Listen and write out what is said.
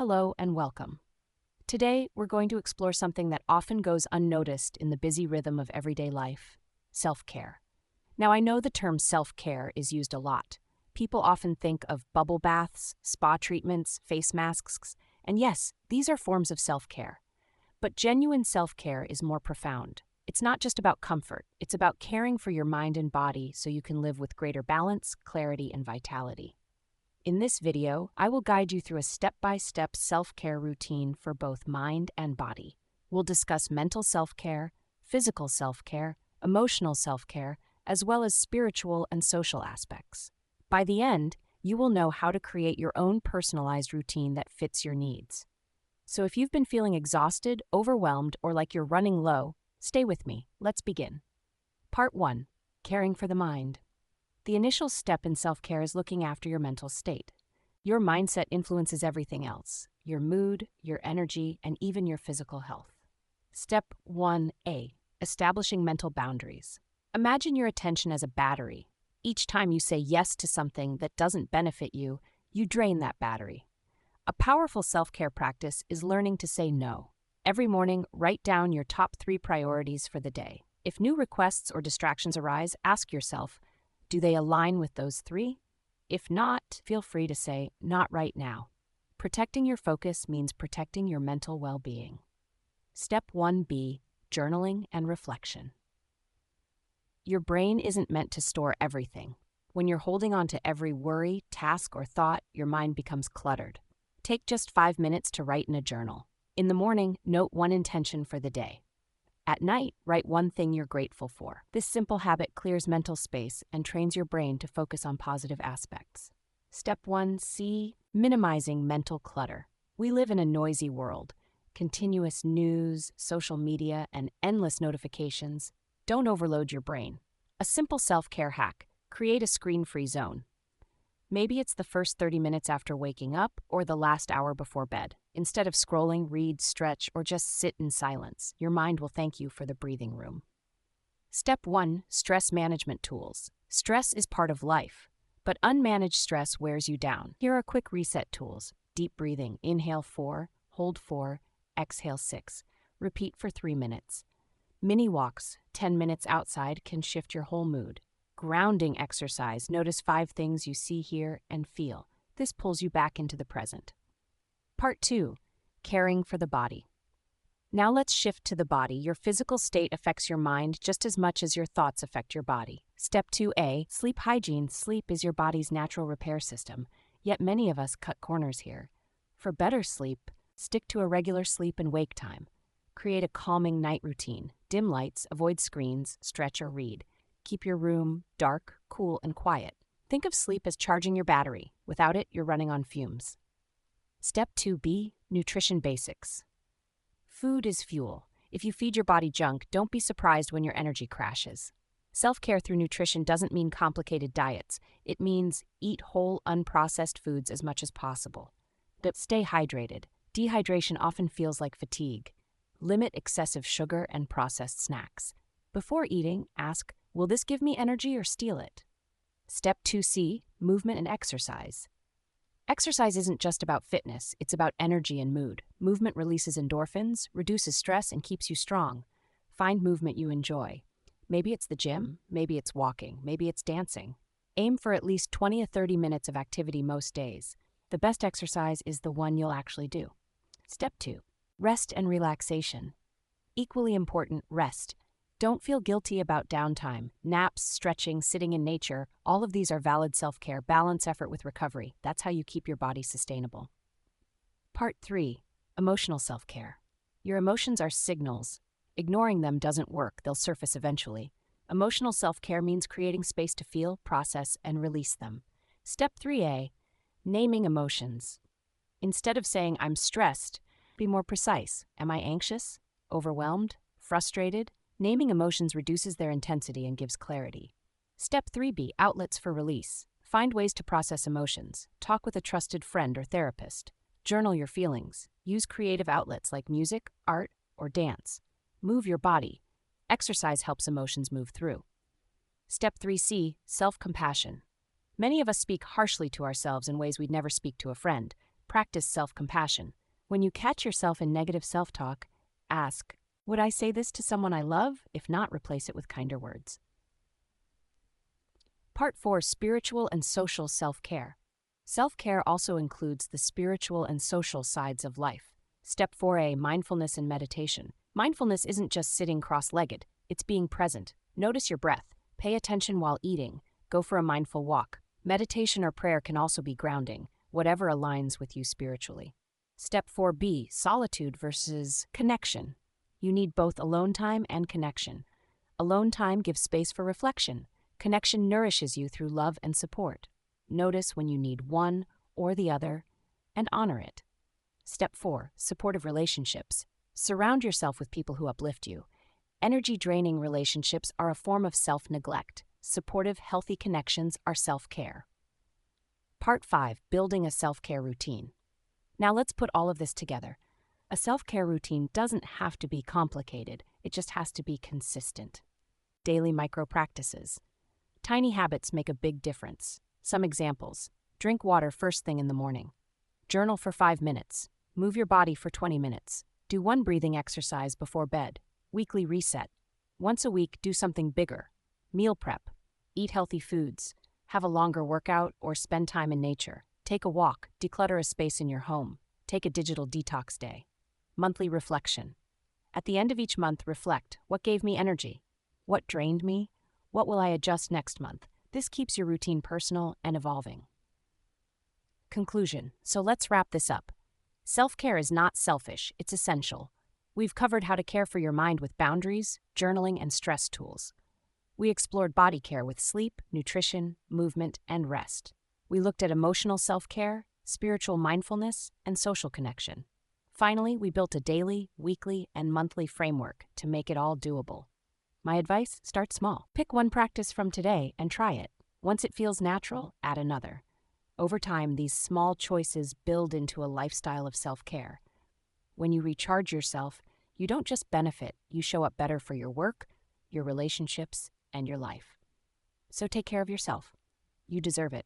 Hello and welcome. Today, we're going to explore something that often goes unnoticed in the busy rhythm of everyday life: self-care. Now, I know the term self-care is used a lot. People often think of bubble baths, spa treatments, face masks, and yes, these are forms of self-care. But genuine self-care is more profound. It's not just about comfort, it's about caring for your mind and body so you can live with greater balance, clarity, and vitality. In this video, I will guide you through a step-by-step self-care routine for both mind and body. We'll discuss mental self-care, physical self-care, emotional self-care, as well as spiritual and social aspects. By the end, you will know how to create your own personalized routine that fits your needs. So if you've been feeling exhausted, overwhelmed, or like you're running low, stay with me. Let's begin. Part 1. Caring for the mind. The initial step in self-care is looking after your mental state. Your mindset influences everything else: your mood, your energy, and even your physical health. Step 1A. Establishing mental boundaries. Imagine your attention as a battery. Each time you say yes to something that doesn't benefit you, you drain that battery. A powerful self-care practice is learning to say no. Every morning, write down your top 3 priorities for the day. If new requests or distractions arise, ask yourself, do they align with those 3? If not, feel free to say, not right now. Protecting your focus means protecting your mental well-being. Step 1B, journaling and reflection. Your brain isn't meant to store everything. When you're holding on to every worry, task, or thought, your mind becomes cluttered. Take just 5 minutes to write in a journal. In the morning, note one intention for the day. At night, write one thing you're grateful for. This simple habit clears mental space and trains your brain to focus on positive aspects. Step 1C, minimizing mental clutter. We live in a noisy world. Continuous news, social media, and endless notifications. Don't overload your brain. A simple self-care hack: create a screen-free zone. Maybe it's the first 30 minutes after waking up or the last hour before bed. Instead of scrolling, read, stretch, or just sit in silence. Your mind will thank you for the breathing room. Step 1. Stress management tools. Stress is part of life, but unmanaged stress wears you down. Here are quick reset tools: deep breathing. Inhale 4, hold 4, exhale 6. Repeat for 3 minutes. Mini walks, 10 minutes outside, can shift your whole mood. Grounding exercise. Notice 5 things you see, hear, and feel. This pulls you back into the present. Part 2. Caring for the body. Now let's shift to the body. Your physical state affects your mind just as much as your thoughts affect your body. Step 2A. Sleep hygiene. Sleep is your body's natural repair system, yet many of us cut corners here. For better sleep, stick to a regular sleep and wake time. Create a calming night routine. Dim lights, avoid screens, stretch or read. Keep your room dark, cool, and quiet. Think of sleep as charging your battery. Without it, you're running on fumes. Step 2B, nutrition basics. Food is fuel. If you feed your body junk, don't be surprised when your energy crashes. Self-care through nutrition doesn't mean complicated diets. It means eat whole, unprocessed foods as much as possible. But stay hydrated. Dehydration often feels like fatigue. Limit excessive sugar and processed snacks. Before eating, ask, will this give me energy or steal it? Step 2C, movement and exercise. Exercise isn't just about fitness, it's about energy and mood. Movement releases endorphins, reduces stress, and keeps you strong. Find movement you enjoy. Maybe it's the gym, maybe it's walking, maybe it's dancing. Aim for at least 20 to 30 minutes of activity most days. The best exercise is the one you'll actually do. Step 2. Rest and relaxation. Equally important, rest. Don't feel guilty about downtime. Naps, stretching, sitting in nature, all of these are valid self-care. Balance effort with recovery. That's how you keep your body sustainable. Part 3. Emotional self-care. Your emotions are signals. Ignoring them doesn't work. They'll surface eventually. Emotional self-care means creating space to feel, process, and release them. Step 3A. Naming emotions. Instead of saying, I'm stressed, be more precise. Am I anxious? Overwhelmed? Frustrated? Naming emotions reduces their intensity and gives clarity. Step 3B, outlets for release. Find ways to process emotions. Talk with a trusted friend or therapist. Journal your feelings. Use creative outlets like music, art, or dance. Move your body. Exercise helps emotions move through. Step 3C, self-compassion. Many of us speak harshly to ourselves in ways we'd never speak to a friend. Practice self-compassion. When you catch yourself in negative self-talk, ask, would I say this to someone I love? If not, replace it with kinder words. Part 4. Spiritual and social self-care. Self-care also includes the spiritual and social sides of life. Step 4a. Mindfulness and meditation. Mindfulness isn't just sitting cross-legged, it's being present. Notice your breath. Pay attention while eating. Go for a mindful walk. Meditation or prayer can also be grounding, whatever aligns with you spiritually. Step 4b. Solitude versus connection. You need both alone time and connection. Alone time gives space for reflection. Connection nourishes you through love and support. Notice when you need one or the other, and honor it. Step 4. Supportive relationships. Surround yourself with people who uplift you. Energy-draining relationships are a form of self-neglect. Supportive, healthy connections are self-care. Part 5. Building a self-care routine. Now let's put all of this together. A self-care routine doesn't have to be complicated, it just has to be consistent. Daily micro-practices. Tiny habits make a big difference. Some examples. Drink water first thing in the morning. Journal for 5 minutes. Move your body for 20 minutes. Do one breathing exercise before bed. Weekly reset. Once a week, do something bigger. Meal prep. Eat healthy foods. Have a longer workout or spend time in nature. Take a walk. Declutter a space in your home. Take a digital detox day. Monthly reflection. At the end of each month, reflect. What gave me energy? What drained me? What will I adjust next month? This keeps your routine personal and evolving. Conclusion. So let's wrap this up. Self-care is not selfish, it's essential. We've covered how to care for your mind with boundaries, journaling, and stress tools. We explored body care with sleep, nutrition, movement, and rest. We looked at emotional self-care, spiritual mindfulness, and social connection. Finally, we built a daily, weekly, and monthly framework to make it all doable. My advice, start small. Pick one practice from today and try it. Once it feels natural, add another. Over time, these small choices build into a lifestyle of self-care. When you recharge yourself, you don't just benefit, you show up better for your work, your relationships, and your life. So take care of yourself. You deserve it.